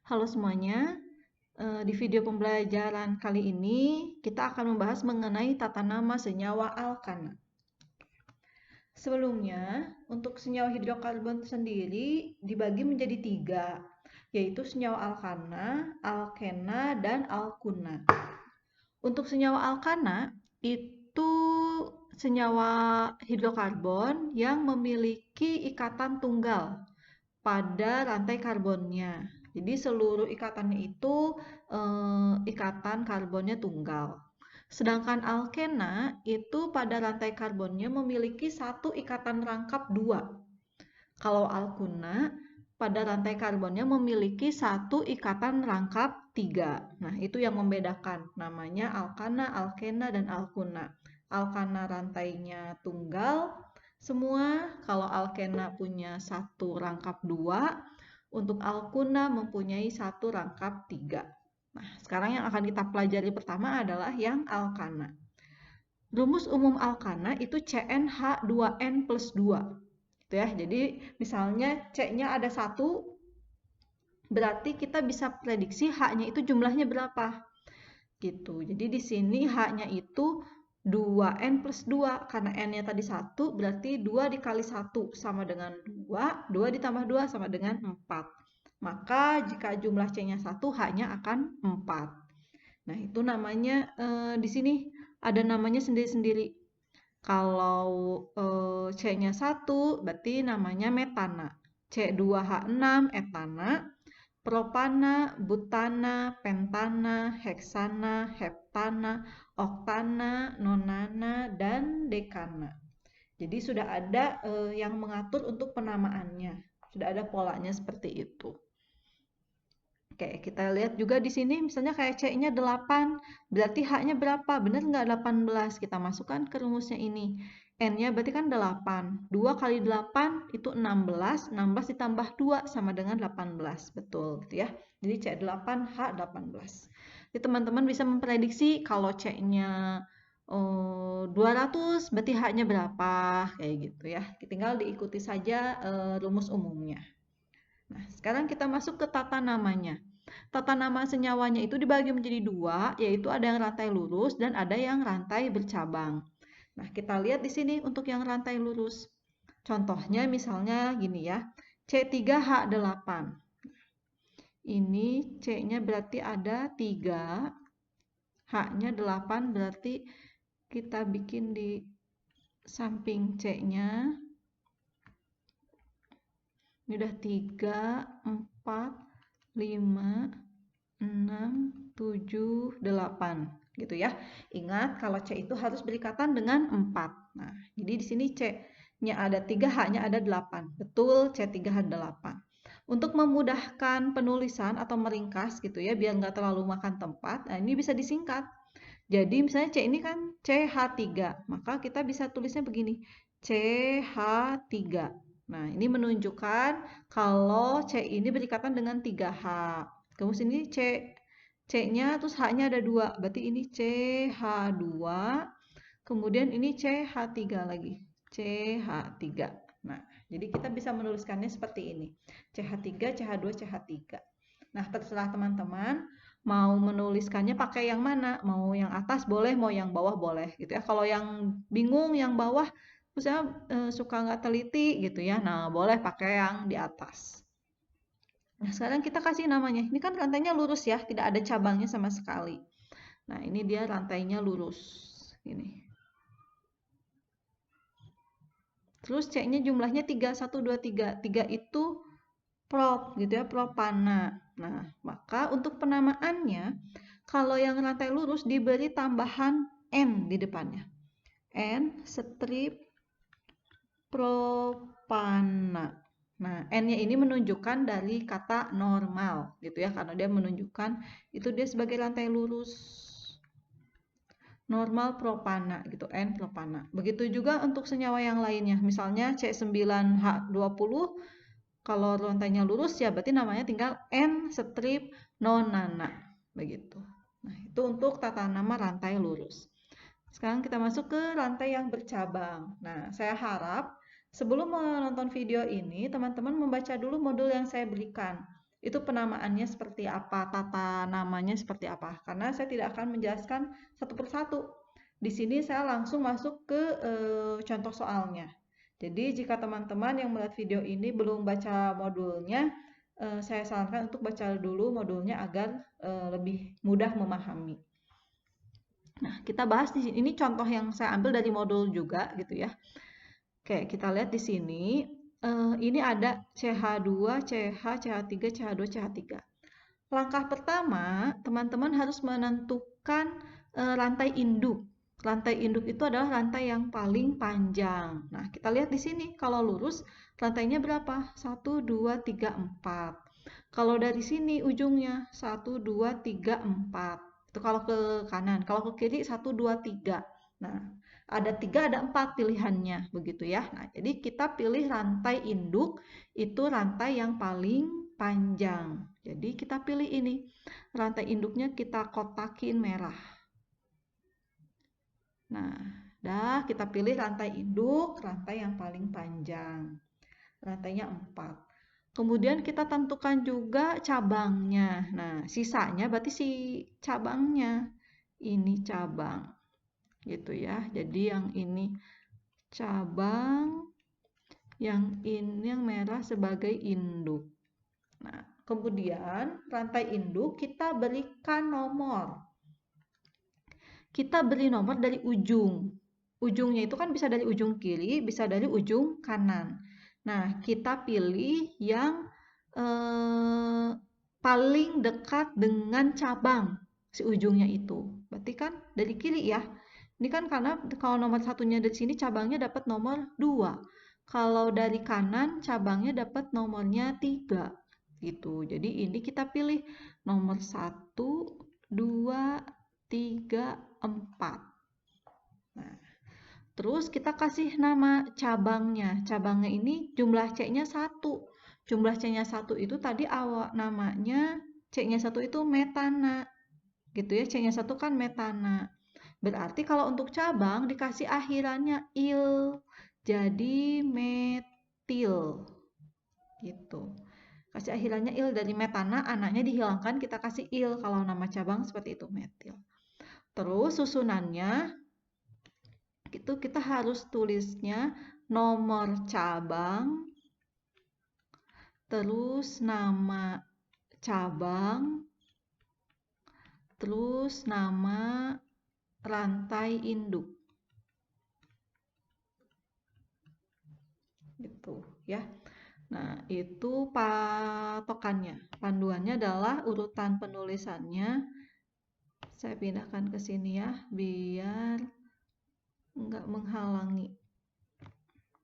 Halo semuanya, di video pembelajaran kali ini kita akan membahas mengenai tata nama senyawa alkana. Sebelumnya, untuk senyawa hidrokarbon sendiri dibagi menjadi 3, yaitu senyawa alkana, alkena, dan alkuna. Untuk senyawa alkana, itu senyawa hidrokarbon yang memiliki ikatan tunggal pada rantai karbonnya. Jadi seluruh ikatannya itu ikatan karbonnya tunggal. Sedangkan alkena itu pada rantai karbonnya memiliki satu ikatan rangkap 2. Kalau alkuna pada rantai karbonnya memiliki satu ikatan rangkap 3. Nah, itu yang membedakan. Namanya alkana, alkena, dan alkuna. Alkana rantainya tunggal semua, kalau alkena punya satu rangkap 2, untuk alkuna mempunyai satu rangkap 3. Nah, sekarang yang akan kita pelajari pertama adalah yang alkana. Rumus umum alkana itu CnH2n plus 2. Gitu ya. Jadi misalnya C-nya ada 1, berarti kita bisa prediksi H-nya itu jumlahnya berapa. Gitu. Jadi di sini H-nya itu 2n plus 2, karena n-nya tadi 1, berarti 2 dikali 1 sama dengan 2, 2 ditambah 2 sama dengan 4. Maka jika jumlah C-nya 1, H-nya akan 4. Nah, itu namanya di sini ada namanya sendiri-sendiri. Kalau C-nya 1, berarti namanya metana. C2H6 etana, propana, butana, pentana, heksana, heptana, oktana, nonana, dan dekana. Jadi sudah ada yang mengatur untuk penamaannya. Sudah ada polanya seperti itu. Oke, kita lihat juga di sini misalnya kayak C-nya 8, berarti H-nya berapa? Benar nggak 18? Kita masukkan ke rumusnya ini. N-nya berarti kan 8. 2 kali 8 itu 16, 16 ditambah 2 sama dengan 18. Betul gitu ya. Jadi C8, H18. Jadi teman-teman bisa memprediksi kalau C-nya 200, berarti H-nya berapa? Kayak gitu ya. Tinggal diikuti saja rumus umumnya. Nah, sekarang kita masuk ke tata namanya. Tata nama senyawanya itu dibagi menjadi 2, yaitu ada yang rantai lurus dan ada yang rantai bercabang. Nah, kita lihat di sini untuk yang rantai lurus. Contohnya misalnya gini ya, C3H8. Ini C-nya berarti ada 3, H-nya 8, berarti kita bikin di samping C-nya. Ini udah 3, 4, 5, 6, 7, 8 gitu ya. Ingat kalau C itu harus berikatan dengan 4. Nah, jadi di sini C-nya ada 3, H-nya ada 8. Betul, C3H8. Untuk memudahkan penulisan atau meringkas gitu ya, biar nggak terlalu makan tempat, nah ini bisa disingkat. Jadi misalnya C ini kan CH3, maka kita bisa tulisnya begini, CH3. Nah, ini menunjukkan kalau C ini berikatan dengan 3H. Kemudian sini C-nya terus H-nya ada 2. Berarti ini CH2. Kemudian ini CH3 lagi. CH3. Nah, jadi kita bisa menuliskannya seperti ini. CH3, CH2, CH3. Nah, terserah teman-teman mau menuliskannya pakai yang mana. Mau yang atas boleh, mau yang bawah boleh gitu ya. Kalau yang bingung yang bawah misalnya suka nggak teliti gitu ya, nah boleh pakai yang di atas. Nah, sekarang kita kasih namanya. Ini kan rantainya lurus ya, tidak ada cabangnya sama sekali. Nah, ini dia rantainya lurus. Ini. Terus C-nya jumlahnya 3, 1, 2, 3. 3 itu prop gitu ya, propana. Nah, maka untuk penamaannya, kalau yang rantai lurus diberi tambahan N di depannya. N strip propana. Nah, N-nya ini menunjukkan dari kata normal gitu ya, karena dia menunjukkan itu dia sebagai rantai lurus. Normal propana gitu, N propana. Begitu juga untuk senyawa yang lainnya. Misalnya C9H20, kalau rantainya lurus ya berarti namanya tinggal N strip nonana. Begitu. Nah, itu untuk tata nama rantai lurus. Sekarang kita masuk ke rantai yang bercabang. Nah, saya harap sebelum menonton video ini, teman-teman membaca dulu modul yang saya berikan. Itu penamaannya seperti apa, tata namanya seperti apa. Karena saya tidak akan menjelaskan satu persatu. Di sini saya langsung masuk ke contoh soalnya. Jadi jika teman-teman yang melihat video ini belum baca modulnya, saya sarankan untuk baca dulu modulnya agar lebih mudah memahami. Nah, kita bahas di sini. Ini contoh yang saya ambil dari modul juga gitu ya. Oke, kita lihat di sini. Ini ada CH2, CH, CH3, CH2, CH3. Langkah pertama, teman-teman harus menentukan rantai induk. Rantai induk itu adalah rantai yang paling panjang. Nah, kita lihat di sini. Kalau lurus, rantainya berapa? 1, 2, 3, 4. Kalau dari sini ujungnya 1, 2, 3, 4. Itu kalau ke kanan. Kalau ke kiri 1, 2, 3. Nah, ada 3, ada 4 pilihannya. Begitu ya. Nah, jadi kita pilih rantai induk. Itu rantai yang paling panjang. Jadi kita pilih ini. Rantai induknya kita kotakin merah. Nah, kita pilih rantai induk, rantai yang paling panjang. Rantainya 4. Kemudian kita tentukan juga cabangnya. Nah, sisanya berarti si cabangnya. Ini cabang. Gitu ya. Jadi yang ini cabang, yang ini yang merah sebagai induk. Nah, kemudian rantai induk kita berikan nomor. Kita beri nomor dari ujung. Ujungnya itu kan bisa dari ujung kiri, bisa dari ujung kanan. Nah, kita pilih yang paling dekat dengan cabang si ujungnya itu. Berarti kan dari kiri ya. Ini kan karena kalau nomor satunya dari sini cabangnya dapat nomor 2. Kalau dari kanan cabangnya dapat nomornya 3. Gitu. Jadi ini kita pilih nomor 1, 2, 3, 4. Nah, terus kita kasih nama cabangnya. Cabangnya ini jumlah C-nya 1. Jumlah C-nya 1 itu tadi awal namanya C-nya 1 itu metana. Gitu ya, C-nya 1 kan metana. Berarti kalau untuk cabang dikasih akhirannya il. Jadi metil. Gitu. Kasih akhirannya il dari metana, anaknya dihilangkan, kita kasih il. Kalau nama cabang seperti itu, metil. Terus susunannya itu kita harus tulisnya nomor cabang, terus nama cabang, terus nama rantai induk. Gitu ya. Nah, itu patokannya. Panduannya adalah urutan penulisannya. Saya pindahkan ke sini ya, biar nggak menghalangi.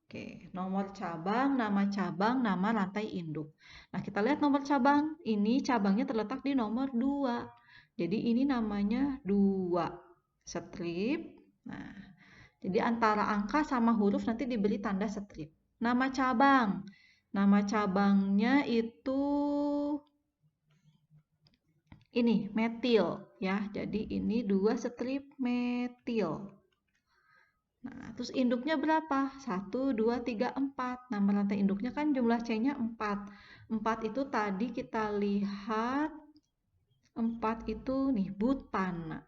Oke, nomor cabang, nama rantai induk. Nah, kita lihat nomor cabang. Ini cabangnya terletak di nomor 2. Jadi ini namanya 2 strip. Nah, jadi antara angka sama huruf nanti diberi tanda strip. Nama cabang. Nama cabangnya itu ini metil ya. Jadi ini 2 strip metil. Nah, terus induknya berapa? 1, 2, 3, 4. Nama rantai induknya kan jumlah C-nya 4. 4 itu tadi kita lihat 4 itu nih butana.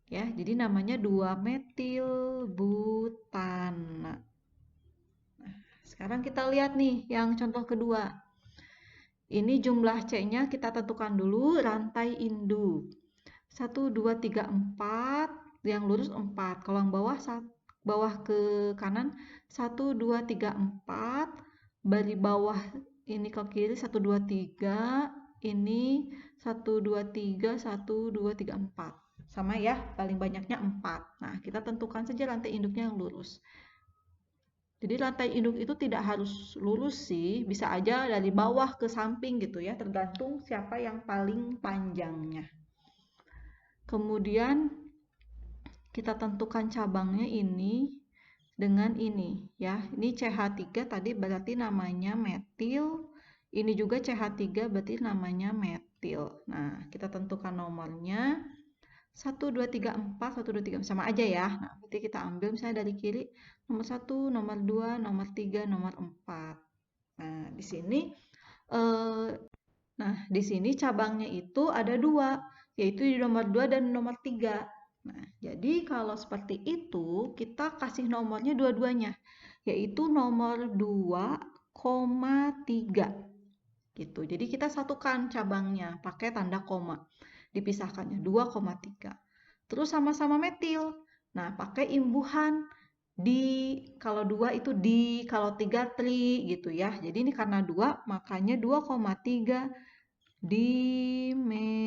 Ya, jadi namanya 2 metil butana. Nah, sekarang kita lihat nih yang contoh kedua. Ini jumlah C-nya kita tentukan dulu rantai induk. 1, 2, 3, 4. Yang lurus 4. Kalau yang bawah ke kanan 1, 2, 3, 4. Dari bawah ini ke kiri 1, 2, 3. Ini 1, 2, 3, 1, 2, 3, 4. Sama ya, paling banyaknya 4. Nah, kita tentukan saja rantai induknya yang lurus. Jadi rantai induk itu tidak harus lurus sih, bisa aja dari bawah ke samping gitu ya, tergantung siapa yang paling panjangnya. Kemudian kita tentukan cabangnya ini dengan ini ya. Ini CH3 tadi berarti namanya metil. Ini juga CH3 berarti namanya metil. Nah, kita tentukan nomornya 1, 2, 3, 4, 1, 2, 3, sama aja ya. Nah, berarti kita ambil misalnya dari kiri nomor 1, nomor 2, nomor 3, nomor 4. Nah, di sini Nah, di sini cabangnya itu ada 2, yaitu di nomor 2 dan nomor 3. Nah, jadi kalau seperti itu, kita kasih nomornya dua-duanya, yaitu nomor 2,3. Gitu. Jadi kita satukan cabangnya pakai tanda koma. Dipisahkannya 2,3. Terus sama-sama metil. Nah, pakai imbuhan di, kalau 2 itu di, kalau 3 tri gitu ya. Jadi ini karena 2 makanya 2,3 dimetil.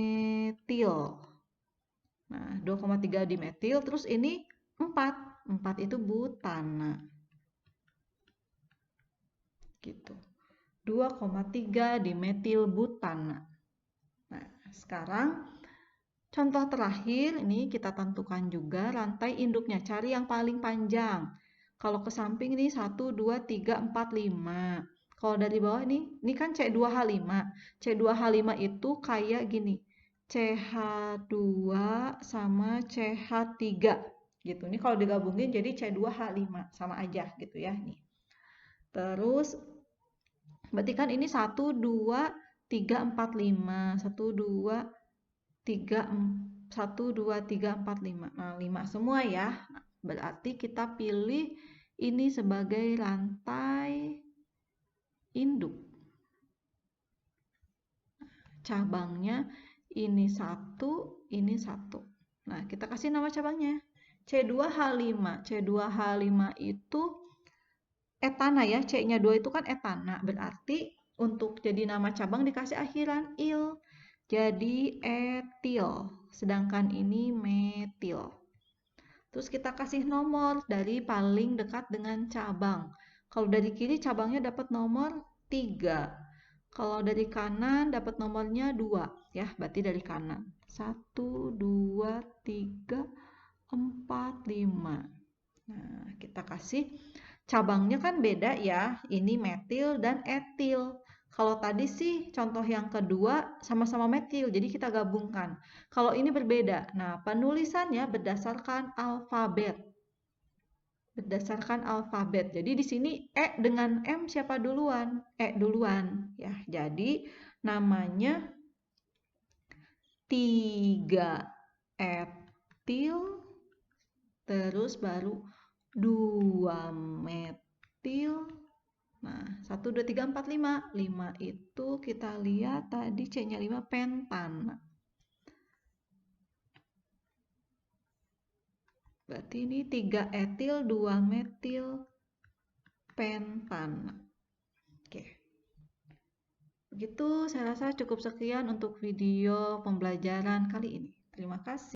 Nah, 2,3 dimetil, terus ini 4. 4 itu butana. Gitu. 2,3 dimetil butana. Nah, sekarang contoh terakhir, ini kita tentukan juga rantai induknya. Cari yang paling panjang. Kalau ke samping ini 1, 2, 3, 4, 5. Kalau dari bawah ini kan C2H5. C2H5 itu kayak gini. CH2 sama CH3 gitu. Ini kalau digabungin jadi C2H5 sama aja gitu ya nih. Terus berarti kan ini 1, 2, 3, 4, 5. 1, 2, 3, 1, 2, 3, 4, 5. Nah, 5 semua ya. Nah, berarti kita pilih ini sebagai rantai induk. Cabangnya ini 1, ini 1. Nah, kita kasih nama cabangnya. C2H5. C2H5 itu etana ya. C-nya 2 itu kan etana. Berarti untuk jadi nama cabang dikasih akhiran il. Jadi etil. Sedangkan ini metil. Terus kita kasih nomor dari paling dekat dengan cabang. Kalau dari kiri cabangnya dapat nomor 3. Kalau dari kanan dapat nomornya 2. Ya, berarti dari kanan. 1, 2, 3, 4, 5. Nah, kita kasih cabangnya kan beda ya. Ini metil dan etil. Kalau tadi sih contoh yang kedua sama-sama metil, jadi kita gabungkan. Kalau ini berbeda. Nah, penulisannya berdasarkan alfabet. Berdasarkan alfabet. Jadi di sini E dengan M siapa duluan? E duluan ya. Jadi namanya 3 etil terus baru 2 metil. Nah, 1, 2, 3, 4, 5. 5 itu kita lihat tadi C-nya 5 pentana. Berarti ini 3 etil, 2 metil pentana. Oke. Begitu, saya rasa cukup sekian untuk video pembelajaran kali ini. Terima kasih.